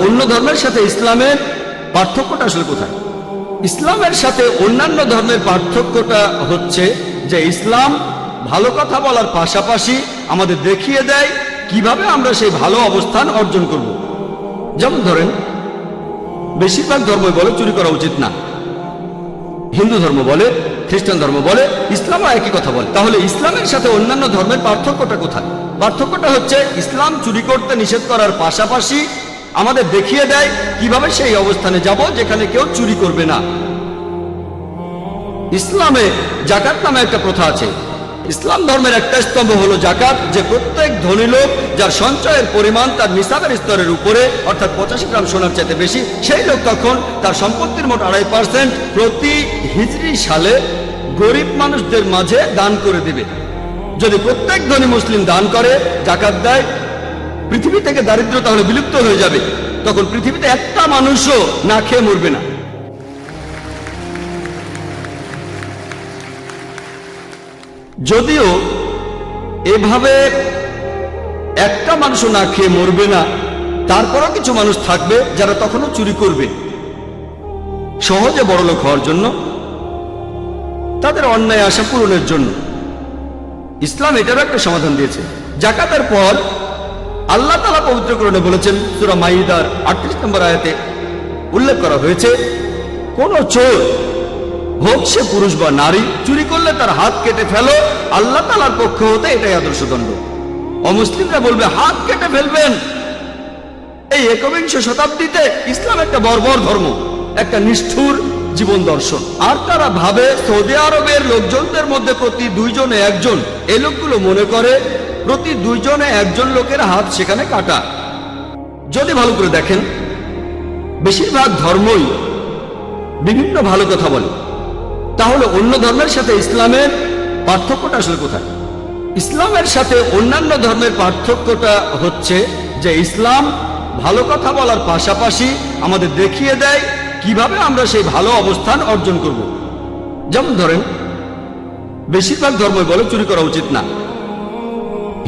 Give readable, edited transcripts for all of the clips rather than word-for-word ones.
অন্য ধর্মের সাথে ইসলামের পার্থক্যটা আসলে কোথায়? ইসলামের সাথে অন্যান্য ধর্মের পার্থক্যটা হচ্ছে যে ইসলাম ভালো কথা বলার পাশাপাশি আমাদের দেখিয়ে দেয় কিভাবে আমরা সেই ভালো অবস্থান অর্জন করব। যেমন ধরেন, বেশিরভাগ ধর্মই বলে চুরি করা উচিত না, হিন্দু ধর্ম বলে, খ্রিস্টান ধর্ম বলে, ইসলামও একই কথা বলে। তাহলে ইসলামের সাথে অন্যান্য ধর্মের পার্থক্যটা কোথায়? পার্থক্যটা হচ্ছে ইসলাম চুরি করতে নিষেধ করার পাশাপাশি আমাদের দেখিয়ে দেয় কিভাবে সেই অবস্থানে যাব যেখানে কেউ চুরি করবে না। ইসলামে জাকাত নামে একটা প্রথা আছে। ইসলাম ধর্মের একটা স্তম্ভ হলো জাকাত, যে প্রত্যেক ধনী লোক যার সঞ্চয়ের পরিমাণ তার নিসাবের স্তরের উপরে, অর্থাৎ 85 গ্রাম সোনার চাইতে বেশি, সেই লোক তখন তার সম্পত্তির মোট 2.5% প্রতি হিজরি সালে গরিব মানুষদের মাঝে দান করে দিবে। যদি প্রত্যেক ধনী মুসলিম দান করে, জাকাত দেয়, পৃথিবী থেকে দারিদ্র তাহলে বিলুপ্ত হয়ে যাবে। তখন পৃথিবীতে একটা মানুষও না খেয়ে মরবে না। যদিও এভাবে একটা মানুষও না খেয়ে মরবে না, তারপরও কিছু মানুষ থাকবে যারা তখনও চুরি করবে, সহজে বড়লোক হওয়ার জন্য, তাদের অন্যায় আশা পূরণের জন্য। ইসলাম এটারও একটা সমাধান দিয়েছে। জাকাতের পর আল্লাহ তাআলা পবিত্র কোরআনে বলেছেন, সূরা মাইদার 38 নম্বর আয়াতে উল্লেখ করা হয়েছে, কোন চোর হোক সে পুরুষ বা নারী, চুরি করলে তার হাত কেটে ফেলো, আল্লাহ তাআলার পক্ষ হতে এটাই আদর্শ দণ্ড। অমুসলিমরা বলবে হাত কেটে ফেলবেন। এই একবিংশ শতাব্দীতে ইসলাম একটা বর্বর ধর্ম, একটা নিষ্ঠুর জীবন দর্শন। আর তারা ভাবে সৌদি আরবের লোকজনদের মধ্যে প্রতি 2 জনে 1 জন, এই লোকগুলো মনে করে প্রতি 2 জনে 1 জন লোকের হাত সেখানে কাটা। যদি ভালো করে দেখেন, বেশিরভাগ ধর্মই বিভিন্ন ভালো কথা বলে। তাহলে অন্য ধর্মের সাথে ইসলামের পার্থক্যটা আসলে কোথায়? ইসলামের সাথে অন্যান্য ধর্মের পার্থক্যটা হচ্ছে যে ইসলাম ভালো কথা বলার পাশাপাশি আমাদের দেখিয়ে দেয় কিভাবে আমরা সেই ভালো অবস্থান অর্জন করব। যেমন ধরেন, বেশিরভাগ ধর্মই বলে চুরি করা উচিত না,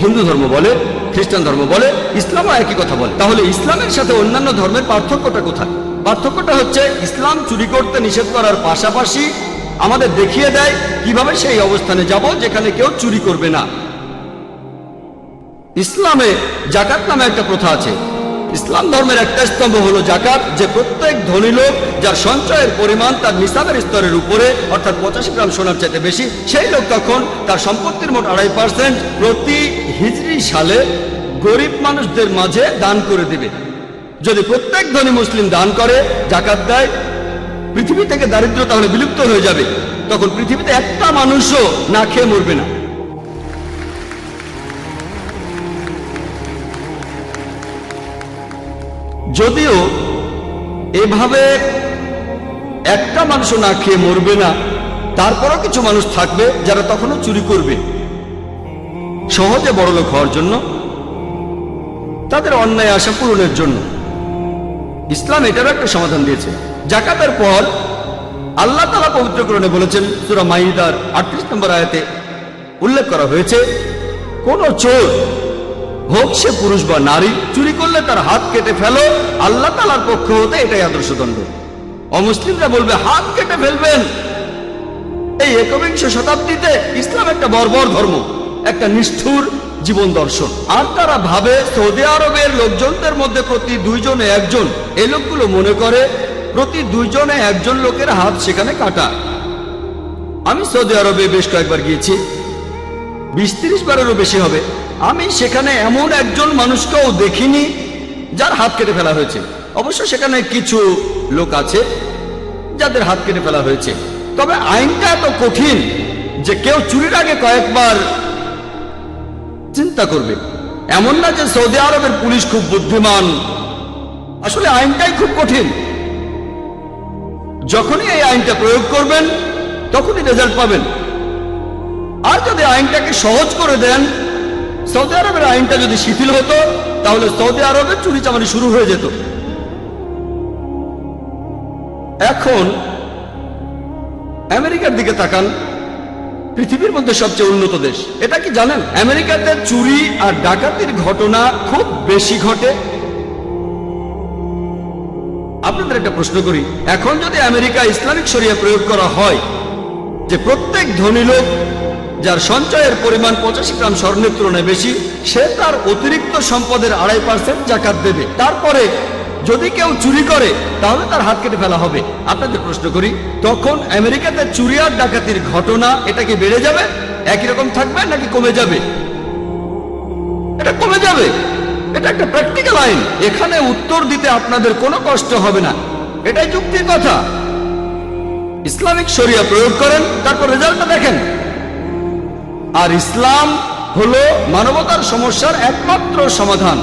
হিন্দু ধর্ম বলে, খ্রিস্টান ধর্ম বলে, ইসলামও একই কথা বলে। তাহলে ইসলামের সাথে অন্যান্য ধর্মের পার্থক্যটা কোথায়? পার্থক্যটা হচ্ছে ইসলাম চুরি করতে নিষেধ করার পাশাপাশি আমাদের দেখিয়ে দেয় কিভাবে সেই অবস্থানে যাব যেখানে কেউ চুরি করবে না। ইসলামে জাকাত নামে একটা প্রথা আছে। ইসলাম ধর্মের একটা স্তম্ভ হলো জাকাত, যে প্রত্যেক ধনী লোক যার সঞ্চয়ের পরিমাণ তার নিসাবের স্তরের উপরে, অর্থাৎ 85 গ্রাম সোনার চাইতে বেশি, সেই লোক তখন তার সম্পত্তির মোট 2.5% প্রতি হিজরি সালে গরিব মানুষদের মাঝে দান করে দিবে। যদি প্রত্যেক ধনী মুসলিম দান করে, জাকাত দেয়, পৃথিবী থেকে দারিদ্র তাহলে বিলুপ্ত হয়ে যাবে। তখন পৃথিবীতে একটা মানুষও না খেয়ে মরবে না। যদিও এভাবে একটা মানুষও না খেয়ে মরবে না, তারপরও কিছু মানুষ থাকবে যারা তখনও চুরি করবে, সহজে বড়লোক হওয়ার জন্য, তাদের অন্যায় আশা পূরণের জন্য। ইসলাম এটারও একটা সমাধান দিয়েছে। জাকাতের পর আল্লাহ তাআলা পবিত্র কোরআনে বলেছেন, সূরা মাইদার 38 নম্বর আয়াতে উল্লেখ করা হয়েছে, কোন চোর হোক সে পুরুষ বা নারী, চুরি করলে তার হাত কেটে ফেলো, আল্লাহ তাআলার পক্ষ হতে এটাই আদর্শ দণ্ড। অমুসলিমরা বলবে হাত কেটে ফেলবেন। এই একবিংশ শতাব্দীতে ইসলাম একটা বর্বর ধর্ম, একটা নিষ্ঠুর জীবন দর্শন। আর তারা ভাবে সৌদি আরবের লোকজনদের মধ্যে প্রতি 2 জনে 1 জন, এই লোকগুলো মনে করে প্রতি 2 জনে 1 জন লোকের হাত সেখানে কাটা। আমি সৌদি আরবে বেশ কয়েকবার গিয়েছি, 20-30 বারেরও বেশি হবে। আমি সেখানে এমন একজন মানুষকেও দেখিনি যার হাত কেটে ফেলা হয়েছে। অবশ্য সেখানে কিছু লোক আছে যাদের হাত কেটে ফেলা হয়েছে, তবে আইনটা এত কঠিন যে কেউ চুরির আগে কয়েকবার চিন্তা করবে। এমন না যে সৌদি আরবের পুলিশ খুব বুদ্ধিমান, আসলে আইনটাই খুব কঠিন। যখনই এই আইনটা প্রয়োগ করবেন তখনই রেজাল্ট পাবেন। আর যদি আইনটাকে সহজ করে দেন, সৌদি আরবের আইনটা যদি শিথিল হতো, তাহলে সৌদি আরবে চুরি চামারি শুরু হয়ে যেত। এখন আমেরিকার দিকে তাকান, পৃথিবীর মধ্যে সবচেয়ে উন্নত দেশ। এটা কি জানেন, আমেরিকাতে চুরি আর ডাকাতির ঘটনা খুব বেশি ঘটে। আপনাদের একটা প্রশ্ন করি, এখন যদি আমেরিকা ইসলামিক শরিয়া প্রয়োগ করা হয় যে প্রত্যেক ধনী লোক যার সঞ্চয়ের পরিমাণ 85 গ্রাম স্বর্ণের তুলনায় বেশি, সে তার অতিরিক্ত সম্পদের 2.5% জাকাত দেবে, তারপরে যদি কেউ চুরি করে তাহলে তার হাত কেটে ফেলা হবে। আপনাদের প্রশ্ন করি, তখন আমেরিকাতে চুরি আর ডাকাতির ঘটনা এটা কি বেড়ে যাবে, একই রকম থাকবে, নাকি কমে যাবে? এটা কমে যাবে। এটা একটা প্র্যাকটিক্যাল আইন, এখানে উত্তর দিতে আপনাদের কোনো কষ্ট হবে না, এটাই যুক্তির কথা। ইসলামিক শরিয়া প্রয়োগ করেন, তারপর রেজাল্টটা দেখেন। আর ইসলাম হলো মানবতার সমস্যার একমাত্র সমাধান।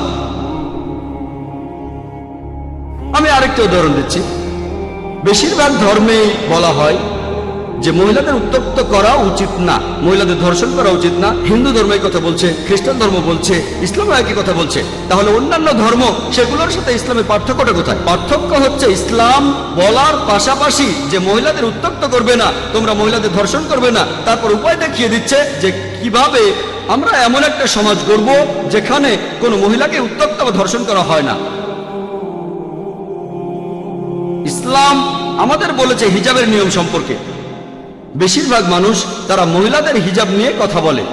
আমি আরেকটা উদাহরণ দিচ্ছি। বেশিরভাগ ধর্মেই বলা হয় যে মহিলাদের উত্তপ্ত করা উচিত না, মহিলাদের ধর্ষণ করা উচিত না। হিন্দু ধর্ম এই কথা বলছে, খ্রিস্টান ধর্ম বলছে, ইসলামও একই কথা বলছে। তাহলে অন্যান্য ধর্ম, সেগুলোর সাথে ইসলামের পার্থক্যটা কোথায়? পার্থক্য হচ্ছে ইসলাম বলার পাশাপাশি যে মহিলাদের উত্তপ্ত করবে না, তোমরা মহিলাদের ধর্ষণ করবে না, তারপর উপায় দেখিয়ে দিচ্ছে যে কিভাবে আমরা এমন একটা সমাজ গড়ব যেখানে কোনো মহিলাকে উত্তপ্ত বা ধর্ষণ করা হয় না। ইসলাম আমাদের বলেছে হিজাবের নিয়ম সম্পর্কে। বেশিরভাগ মানুষ তারা মহিলাদের হিজাব নিয়ে কথা বলে,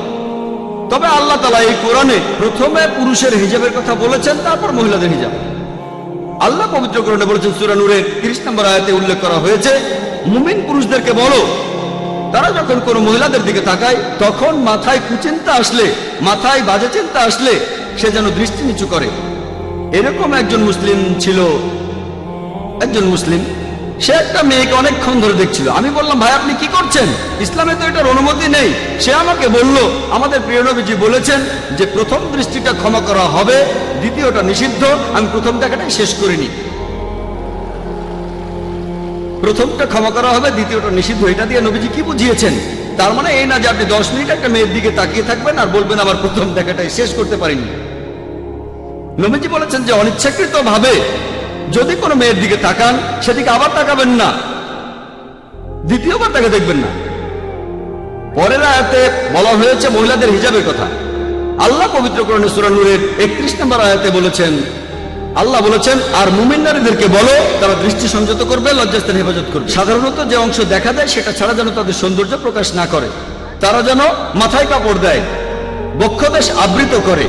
তবে আল্লাহ তাআলা এই কোরআনে প্রথমে পুরুষের হিজাবের কথা বলেছেন, তারপর মহিলাদের হিজাব। আল্লাহ পবিত্র কোরআনে বলেছেন, সূরা নূরের 30 নম্বর আয়াতে উল্লেখ করা হয়েছে, মুমিন পুরুষদেরকে বলো তারা যখন কোনো মহিলাদের দিকে তাকায় তখন মাথায় কুচিন্তা আসলে, মাথায় বাজে চিন্তা আসলে সে যেন দৃষ্টি নিচু করে। এরকম একজন মুসলিম ছিল, একজন মুসলিম, সে একটা মেয়েকে অনেকক্ষণ ধরে দেখছিল। আমি বললাম, ভাই আপনি কি করছেন? ইসলামে তো এটার অনুমতি নেই। সে আমাকে বলল, আমাদের প্রিয় নবীজি বলেছেন যে প্রথম দৃষ্টিটা ক্ষমা করা হবে, দ্বিতীয়টা নিষিদ্ধ। আমি প্রথম দেখাটাই শেষ করিনি। প্রথমটা ক্ষমা করা হবে, দ্বিতীয়টা নিষিদ্ধ, এটা দিয়ে নবীজি কি বুঝিয়েছেন? তার মানে এই না যে আপনি 10 মিনিট একটা মেয়ের দিকে তাকিয়ে থাকবেন আর বলবেন আমার প্রথম দেখাটাই শেষ করতে পারিনি। নবীজি বলেছেন যে অনিচ্ছাকৃত ভাবে যদি কোনো মেয়ের দিকে তাকান, সেদিকে আবার তাকাবেন না, দ্বিতীয়বার তাকে দেখবেন না। পরের আয়াতে বলা হয়েছে মহিলাদের হিজাবের কথা। আল্লাহ পবিত্র কোরআনে সূরা নূরের 31 নম্বর আয়াতে বলেছেন, আল্লাহ বলেছেন, আর মুমিন নারীদেরকে বলো তারা দৃষ্টি সংযত করবে, লজ্জাস্থান হেফাজত করবে। সাধারণত যে অংশ দেখা দেয় সেটা ছাড়া যেন তাদের সৌন্দর্য প্রকাশ না করে। তারা যেন মাথায় কাপড় দেয়, বক্ষদেশ আবৃত করে।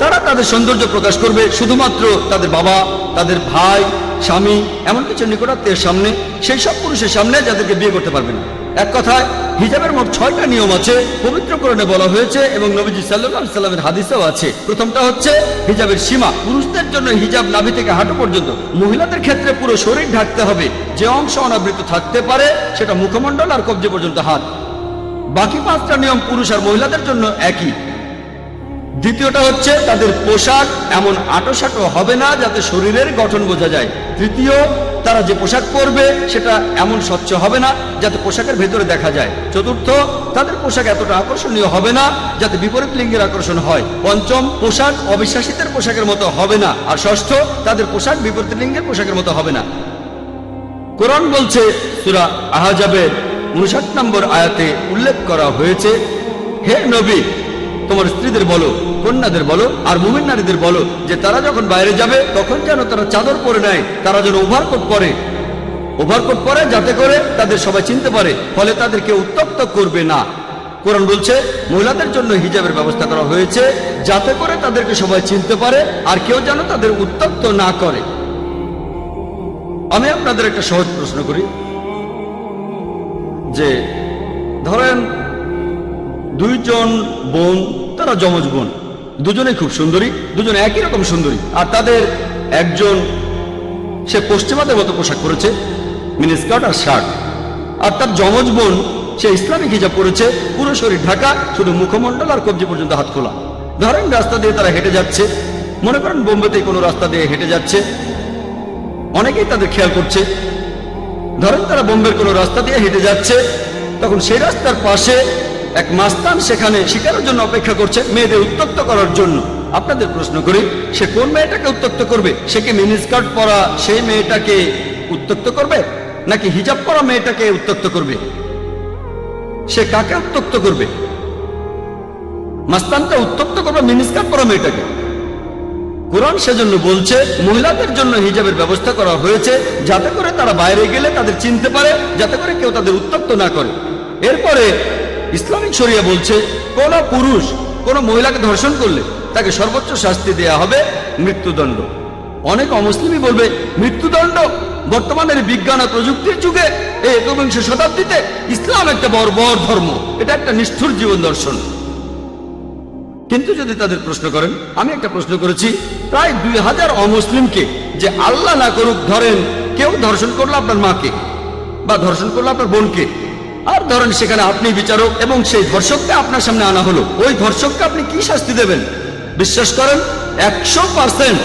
তারা তাদের সৌন্দর্য প্রকাশ করবে শুধুমাত্র তাদের বাবা, তাদের ভাই, স্বামী, এমন কিছু নিকটাত্মীয়ের সামনে, সেই সব পুরুষের সামনে যাদেরকে বিয়ে করতে পারবে না। এক কথায় হিজাবের মোট 6টা নিয়ম আছে, পবিত্র কোরআনে বলা হয়েছে এবং নবীজি সাল্লাল্লাহু আলাইহি সাল্লামের হাদিসেও আছে। প্রথমটা হচ্ছে হিজাবের সীমা। পুরুষদের জন্য হিজাব নাভি থেকে হাঁটু পর্যন্ত, মহিলাদের ক্ষেত্রে পুরো শরীর ঢাকতে হবে। যে অংশ অনাবৃত থাকতে পারে সেটা মুখমণ্ডল আর কবজি পর্যন্ত হাত। বাকি 5টা নিয়ম পুরুষ আর মহিলাদের জন্য একই। দ্বিতীয়টা হচ্ছে তাদের পোশাক এমন আঁটোসাঁটো হবে না যাতে শরীরের গঠন বোঝা যায়। তৃতীয়, তারা যে পোশাক পরবে সেটা এমন স্বচ্ছ হবে না যাতে পোশাকের ভেতরে দেখা যায়। চতুর্থ, তাদের পোশাক এতটা আকর্ষণীয় হবে না যাতে বিপরীত লিঙ্গের আকর্ষণ হয়। পঞ্চম, পোশাক অবিশ্বাসীদের পোশাকের মতো হবে না। আর ষষ্ঠ, তাদের পোশাক বিপরীত লিঙ্গের পোশাকের মতো হবে না। কোরআন বলছে, সূরা আহজাবের 59 নম্বর আয়াতে উল্লেখ করা হয়েছে, হে নবী, তোমার স্ত্রীদের বলো, কন্যাদের বলো আর মুমিন নারীদের বলো যে তারা যখন বাইরে যাবে তখন যেন তারা চাদর পরে নেয়, তারা যেন ওভারকোট পরে যাতে করে তাদের সবাই চিনতে পারে, ফলে তাদেরকে উত্তপ্ত করবে না। কোরআন বলছে মহিলাদের জন্য হিজাবের ব্যবস্থা করা হয়েছে যাতে করে তাদেরকে সবাই চিনতে পারে আর কেউ যেন তাদের উত্তপ্ত না করে। আমি আপনাদের একটা সহজ প্রশ্ন করি, যে ধরেন দুইজন বোন, তারা যমজ বোন, দুজনেই খুব সুন্দরী, দুজনে একই রকম সুন্দরী, আর তাদের একজন সে পশ্চিমাদের মতো পোশাক পরেছে, মিনিস্কার্ট আর শার্ট, আর তার যমজ বোন সে ইসলামিক হিজাব পরেছে, পুরো শরীর ঢাকা, শুধু মুখমণ্ডল আর কবজি পর্যন্ত হাত খোলা। ধরেন রাস্তা দিয়ে তারা হেঁটে যাচ্ছে, মনে করেন বোম্বেতে কোনো রাস্তা দিয়ে হেঁটে যাচ্ছে, অনেকেই তাদের খেয়াল করছে। ধরেন তারা বোম্বের কোনো রাস্তা দিয়ে হেঁটে যাচ্ছে, তখন সেই রাস্তার পাশে এক মাস্তান সেখানে শিকারের জন্য অপেক্ষা করছে, মেয়েদের উত্তক্ত করার জন্য। আপনাদের প্রশ্ন করি, সে কোন মেয়েটাকে উত্তক্ত করবে? সে কি মিনিস্কার্ট পরা সেই মেয়েটাকে উত্তক্ত করবে, নাকি হিজাব পরা মেয়েটাকে উত্তক্ত করবে? সে কাকে উত্তক্ত করবে? মাস্তানটা উত্তক্ত করবে মিনিস্কার্ট পরা মেয়েটাকে। কোরআন সেজন্য বলছে মহিলাদের জন্য হিজাবের ব্যবস্থা করা হয়েছে, যাতে করে তারা বাইরে গেলে তাদের চিনতে পারে, যাতে করে কেউ তাদের উত্ত্যক্ত না করে। এরপরে ইসলামিক শরিয়া বলছে কোন পুরুষ কোন মহিলাকে ধর্ষণ করলে তাকে সর্বোচ্চ শাস্তি দেয়া হবে মৃত্যুদণ্ড। অনেক অমুসলিমই বলবে মৃত্যুদণ্ড? বর্তমানের বিজ্ঞান ও প্রযুক্তির যুগে এই একবিংশ শতাব্দীতে ইসলাম একটা বর্বর ধর্ম, এটা একটা নিষ্ঠুর জীবন দর্শন। কিন্তু যদি তাদের প্রশ্ন করেন, আমি একটা প্রশ্ন করেছি প্রায় 2000 অমুসলিমকে, যে আল্লাহ না করুক ধরেন কেউ ধর্ষণ করলো আপনার মাকে বা ধর্ষণ করলো আপনার বোনকে, আর ধরেন সেখানে আপনি বিচারক এবং সেই ধর্ষককে আপনার সামনে আনা হলো, ওই ধর্ষককে আপনি কি শাস্তি দেবেন? বিশ্বাস করেন 100%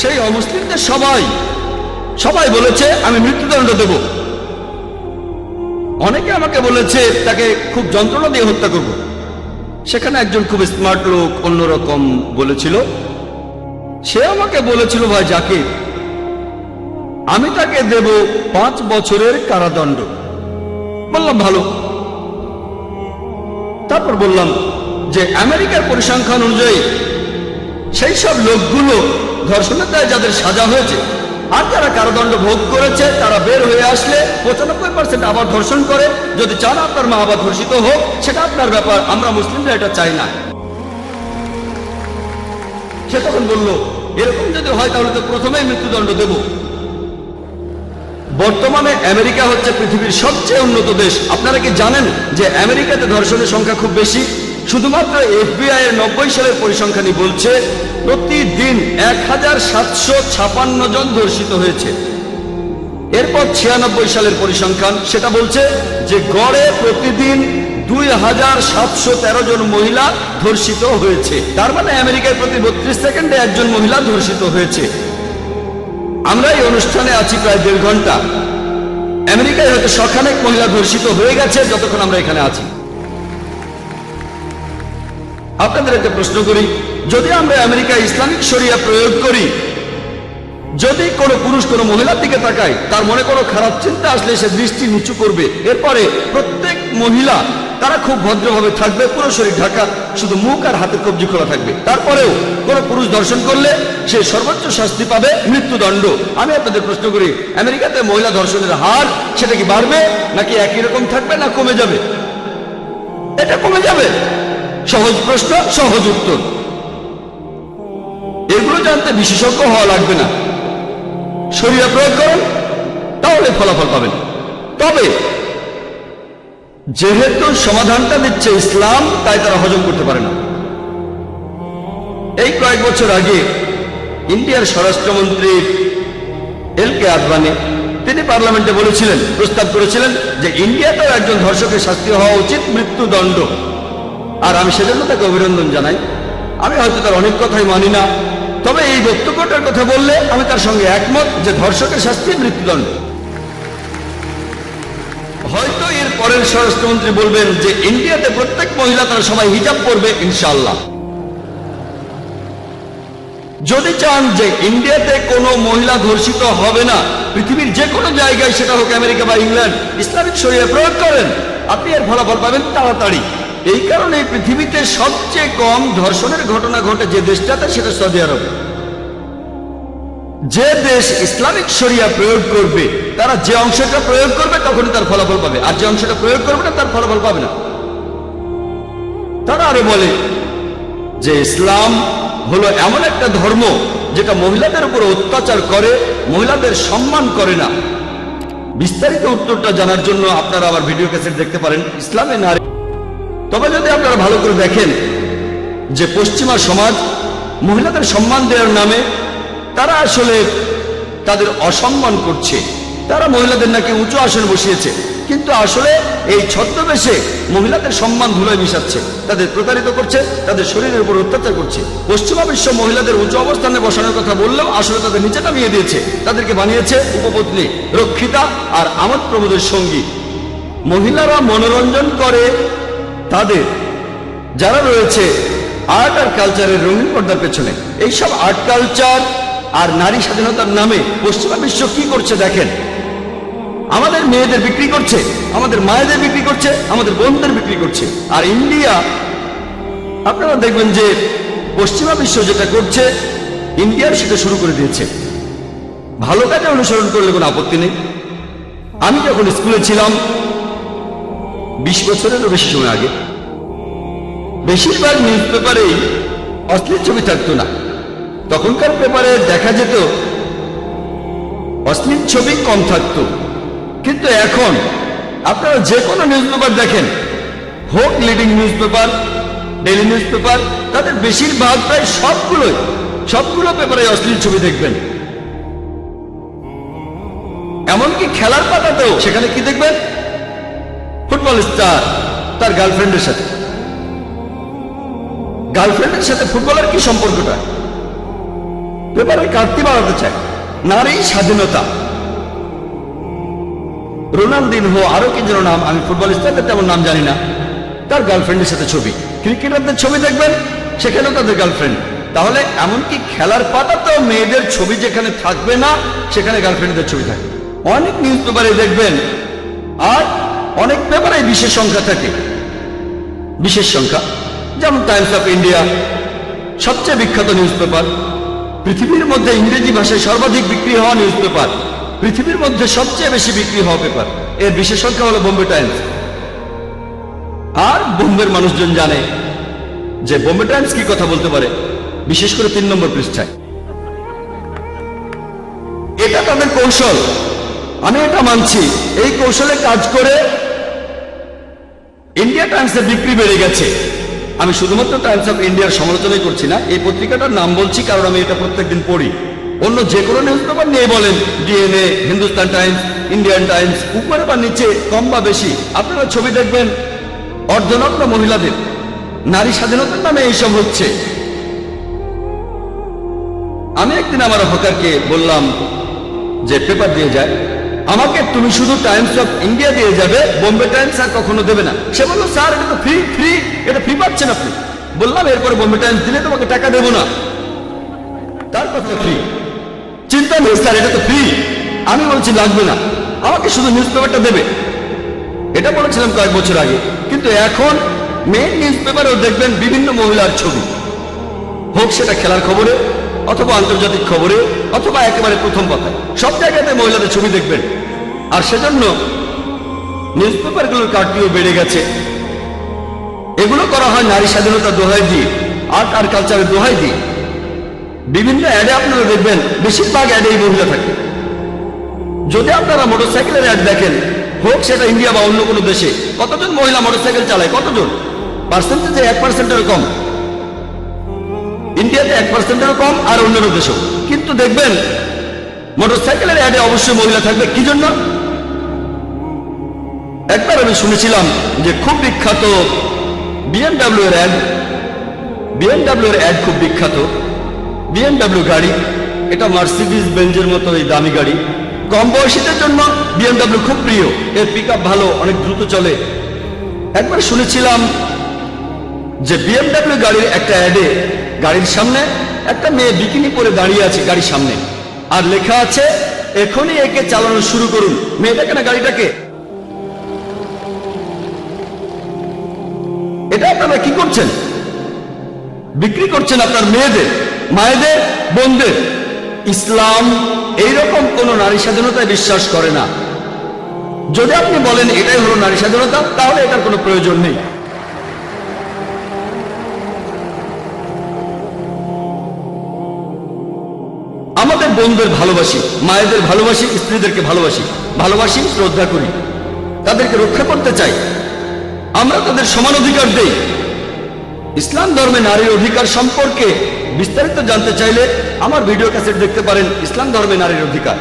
সেই অমুসলিমদের সবাই বলেছে আমি মৃত্যুদণ্ড দেব। অনেকে আমাকে বলেছে তাকে খুব যন্ত্রণা দিয়ে হত্যা করব। সেখানে একজন খুব স্মার্ট লোক অন্যরকম বলেছিল। সে আমাকে বলেছিল, ভাই জাকির, আমি তাকে দেব 5 বছরের কারাদণ্ড। বললাম ভালো। তারপর বললাম যে আমেরিকার পরিসংখ্যান অনুযায়ী সেই সব লোকগুলো ধর্ষণের দায়ে যাদের সাজা হয়েছে আর যারা কারাদণ্ড ভোগ করেছে তারা বের হয়ে আসলে 95% আবার ধর্ষণ করে। যদি চান আপনার মা আবার ধর্ষিত হোক, সেটা আপনার ব্যাপার, আমরা মুসলিমরা এটা চাই না। সে তখন বলল, এরকম যদি হয় তাহলে তো প্রথমেই মৃত্যুদণ্ড দেব। বর্তমানে আমেরিকা হচ্ছে পৃথিবীর সবচেয়ে উন্নত দেশ। আপনারা কি জানেন যে আমেরিকাতে ধর্ষণের সংখ্যা খুব বেশি? শুধুমাত্র FBI এর 90 সালের পরিসংখ্যানই বলছে প্রতিদিন 1756 জন ধর্ষিত হয়েছে। এরপর 96 সালের পরিসংখ্যান, সেটা বলছে যে গড়ে প্রতিদিন 2713 জন মহিলা ধর্ষিত হয়েছে। তার মানে আমেরিকায় প্রতি 32 সেকেন্ডে একজন মহিলা ধর্ষিত হয়েছে। আমরা এই অনুষ্ঠানে আছি প্রায় 1.5 ঘন্টা। আমেরিকায় হয়তো শখানেক মহিলা ধর্ষিত হয়ে গেছে যতক্ষণ আমরা এখানে আছি। আপনাদের একটা প্রশ্ন করি, যদি আমরা আমেরিকায় ইসলামিক শরিয়া প্রয়োগ করি, যদি কোনো পুরুষ কোনো মহিলার দিকে তাকায়, তার মনে কোনো খারাপ চিন্তা আসলে সে দৃষ্টি নিচু করবে। এরপরে প্রত্যেক মহিলা তারা খুব ভদ্রভাবে থাকবে, পুরো শরীর ঢাকা, শুধু মুখ আর হাতের কবজি খোলা থাকবে। তারপরেও কোনো পুরুষ ধর্ষণ করলে সে সর্বোচ্চ শাস্তি পাবে মৃত্যুদণ্ড। আমি আপনাদের প্রশ্ন করি, আমেরিকাতে মহিলা ধর্ষণের হার সেটা কি বাড়বে নাকি একই রকম থাকবে না কমে যাবে? এটা কমে যাবে। সহজ প্রশ্ন, সহজ উত্তর। এগুলো জানতে বিশেষজ্ঞ হওয়া লাগবে না, শরিয়া প্রয়োগ করেন তাহলে ফলাফল পাবেন। তবে যেহেতু সমাধানটা দিচ্ছে ইসলাম, তাই তারা হজম করতে পারে না। এই কয়েক বছর আগে ইন্ডিয়ার স্বরাষ্ট্রমন্ত্রী LK আদবানি তিনি পার্লামেন্টে বলেছিলেন, প্রস্তাব করেছিলেন যে ইন্ডিয়াতেও একজন ধর্ষকের শাস্তি হওয়া উচিত মৃত্যুদণ্ড। আর আমি সেজন্য তাকে অভিনন্দন জানাই। আমি হয়তো তার অনেক কথাই মানি না, তবে এই বক্তব্যটার কথা বললে আমি তার সঙ্গে একমত যে ধর্ষকের শাস্তি মৃত্যুদণ্ড। হয়তো এর পরের স্বরাষ্ট্রমন্ত্রী বলবেন যে ইন্ডিয়াতে প্রত্যেক মহিলা তারা সবাই হিজাব পরবে ইনশাআল্লাহ। যদি চান যে ইন্ডিয়াতে কোনো মহিলা ধর্ষিত হবে না, পৃথিবীর যে কোনো জায়গায়, সেটা হোক আমেরিকা বা ইংল্যান্ড, ইসলামিক শরিয়া প্রয়োগ করেন, আপনি এর ফলাফল পাবেন তাড়াতাড়ি। এই কারণে পৃথিবীতে সবচেয়ে কম ধর্ষণের ঘটনা ঘটে যে দেশটাতে, সেটা সৌদি আরব। যে দেশ ইসলামিক শরিয়া প্রয়োগ করবে, তারা যে অংশটা প্রয়োগ করবে তখনই তার ফলাফল পাবে, আর যে অংশটা প্রয়োগ করবে না তার ফলাফল পাবে না। তারা আরো বলে যে ইসলাম হলো এমন একটা ধর্ম যেটা মহিলাদের উপর অত্যাচার করে, মহিলাদের সম্মান করে না। বিস্তারিত উত্তরটা জানার জন্য আপনারা আবার ভিডিও ক্যাসেট দেখতে পারেন ইসলামে নারী। তবে যদি আপনারা ভালো করে দেখেন যে পশ্চিমা সমাজ মহিলাদের সম্মান দেওয়ার নামে তারা আসলে তাদের অসম্মান করছে। তারা মহিলাদের নাকি উঁচু আসন বসিয়েছে, কিন্তু আসলে এই ছদ্মবেশে মহিলাদের সম্মান ধুলোয় মিশাচ্ছে, তাদের প্রতারিত করছে, তাদের শরীরের উপর অত্যাচার করছে। পশ্চিমা বিশ্ব মহিলাদের উঁচু অবস্থানে বসানোর কথা বললেও আসলে তাদের নিচে নামিয়ে দিয়েছে, তাদেরকে বানিয়েছে উপপত্নী, রক্ষিতা আর আমোদ প্রমোদের সঙ্গী। মহিলারা মনোরঞ্জন করে তাদের যারা রয়েছে আর্ট আর কালচারের রঙিন পর্দার পেছনে। এইসব আর্ট কালচার আর নারী স্বাধীনতার নামে পশ্চিমা বিশ্ব কি করছে দেখেন। আমাদের মেয়েদের বিক্রি করছে, আমাদের মায়েদের বিক্রি করছে, আমাদের বোনদের বিক্রি করছে। আর ইন্ডিয়া, আপনারা দেখবেন যে পশ্চিমা বিশ্ব যেটা করছে ইন্ডিয়ার সেটা শুরু করে দিয়েছে। ভালো কাজে অনুসরণ করলে কোনো আপত্তি নেই। আমি যখন স্কুলে ছিলাম 20 বছরেরও বেশি সময় আগে, বেশিরভাগ নিউজ পেপারেই অশ্লীল ছবি থাকতো না। তখনকার পেপারে দেখা যেত অশ্লীল ছবি কম থাকতো, কিন্তু এখন আপনারা যে কোনো নিউজ পেপার দেখেন, হোক leading news paper, daily news paper, তাদের বেশিরভাগ প্রায় সবগুলো পেপারে অশ্লীল ছবি দেখবেন। এমনকি খেলার পাতাতেও সেখানে কি দেখবেন? ফুটবল স্টার তার গার্লফ্রেন্ডের সাথে ফুটবলের কি সম্পর্কটা? পেপারের কাটতি বাড়াতে চায়। নারী স্বাধীনতা, রোনালদিনহো, আরো কি যেন নাম, আমি ফুটবল স্টারদের তেমন নাম জানি না, তার গার্লফ্রেন্ডের সাথে ছবি। ক্রিকেটারদের ছবি দেখবেন, সেখানেও তাদের গার্লফ্রেন্ড। তাহলে এমনকি খেলার পাতাতেও মেয়েদের ছবি যেখানে থাকবে না, সেখানে গার্লফ্রেন্ডদের ছবি থাকবে। অনেক নিউজ পেপারে দেখবেন, আর অনেক পেপারে বিশেষ সংখ্যা থাকে। বিশেষ সংখ্যা যেমন টাইমস অফ ইন্ডিয়া, সবচেয়ে বিখ্যাত নিউজ পেপার, পৃথিবীর মধ্যে ইংরেজি ভাষায় সর্বাধিক বিক্রি হওয়া নিউজ পেপার, পৃথিবীর মধ্যে সবচেয়ে বেশি বিক্রি হওয়া পেপার, এর বিশেষ সংখ্যা হলো বোম্বে টাইমস। আর বোম্বের মানুষজন জানে যে বোম্বে টাইমস কি কথা বলতে পারে, বিশেষ করে 3 নম্বর পৃষ্ঠায়। এটা তাদের কৌশল, আমি এটা মানছি। এই কৌশলে কাজ করে ইন্ডিয়া টাইমসের বিক্রি বেড়ে গেছে। আমি শুধুমাত্র টাইমস অফ ইন্ডিয়ার সমালোচনাই করছি না, এই পত্রিকাটার নাম বলছি কারণ আমি এটা প্রত্যেকদিন পড়ি। অন্য যে কোনো নিউজ পেপার নিয়ে বলেন, DNA, Hindustan Times, Indian Times, উপরে বা নিচে কম বা বেশি আপনারা ছবি দেখবেন অর্ধনগ্ন মহিলাদের। নারী স্বাধীনতার নামে এইসব হচ্ছে। আমি একদিন আমার হকারকে বললাম যে পেপার দিয়ে যায়, আমাকে তুমি শুধু টাইমস অফ ইন্ডিয়া দিয়ে যাবে, বোম্বে টাইমস আর কখনো দেবে না। সে বললো, স্যার এটা তো ফ্রি, এটা ফ্রি পাচ্ছেন আপনি। বললাম, এরপরে বোম্বে টাইমস দিলে তোমাকে টাকা দেবো না। তার কথা ফ্রি, চিন্তা নেই স্যার, এটা তো ফ্রি। আমি বলছি লাগবে না, আমাকে শুধু নিউজ পেপারটা দেবে। এটা বলেছিলাম কয়েক বছর আগে। কিন্তু এখন মেইন নিউজ পেপারেও দেখবেন বিভিন্ন মহিলার ছবি, হোক সেটা খেলার খবরে অথবা আন্তর্জাতিক খবরে অথবা একেবারে প্রথম পাতায়, সব জায়গাতে মহিলাদের ছবি দেখবেন। আর সেজন্য নিউজ পেপারগুলোর কাটতিও বেড়ে গেছে। এগুলো করা হয় নারী স্বাধীনতার দোহাই দিয়ে, আর্ট আর কালচারের দোহাই দিয়ে। বিভিন্ন অ্যাডে আপনারা দেখবেন বেশিরভাগ অ্যাডেই মহিলা থাকে। যদি আপনারা মোটরসাইকেলের অ্যাড দেখেন, হোক সেটা ইন্ডিয়া বা অন্য কোনো দেশে, কতজন মহিলা মোটরসাইকেল চালায়? কতজন? পার্সেন্টেজে 1%-এরও কম। ইন্ডিয়াতে 1%-এরও কম, আর অন্যান্য দেশেও। কিন্তু দেখবেন মোটরসাইকেলের অ্যাডে অবশ্যই মহিলা থাকবে। কি জন্য? একবার আমি শুনেছিলাম যে খুব বিখ্যাত BMW এর অ্যাড, BMW এর অ্যাড খুব বিখ্যাত। BMW গাড়ি, এটা মার্সিডিজ বেঞ্জের মতো এই দামি গাড়ি। কম বয়সীদের জন্য BMW খুব প্রিয়, এর পিকআপ ভালো, অনেক দ্রুত চলে। একবার শুনেছিলাম যে BMW গাড়ির একটা অ্যাডে গাড়ির সামনে একটা মেয়ে বিকিনি পরে দাঁড়িয়ে আছে গাড়ির সামনে, আর লেখা আছে, এখনই একে চালানো শুরু করুন। মেয়েটাকে না গাড়িটাকে। এটা আপনারা কি করছেন? বিক্রি করছেন আপনার মেয়েদের, মায়েদের, বোনদের। ইসলাম এইরকম কোন নারী স্বাধীনতায় বিশ্বাস করে না। যদি আপনি বলেন এটাই হলো নারী স্বাধীনতা, তাহলে এটার কোনো প্রয়োজন নেই। আমাদের বোনদের ভালোবাসি, মায়েদের ভালোবাসি, স্ত্রীদেরকে ভালোবাসি, শ্রদ্ধা করি, তাদেরকে রক্ষা করতে চাই। আমরা তাদের সমান অধিকার দেই। ইসলাম ধর্মে নারীর অধিকার সম্পর্কে বিস্তারিত জানতে চাইলে আমার ভিডিও ক্যাসেট দেখতে পারেন, ইসলাম ধর্মে নারীর অধিকার।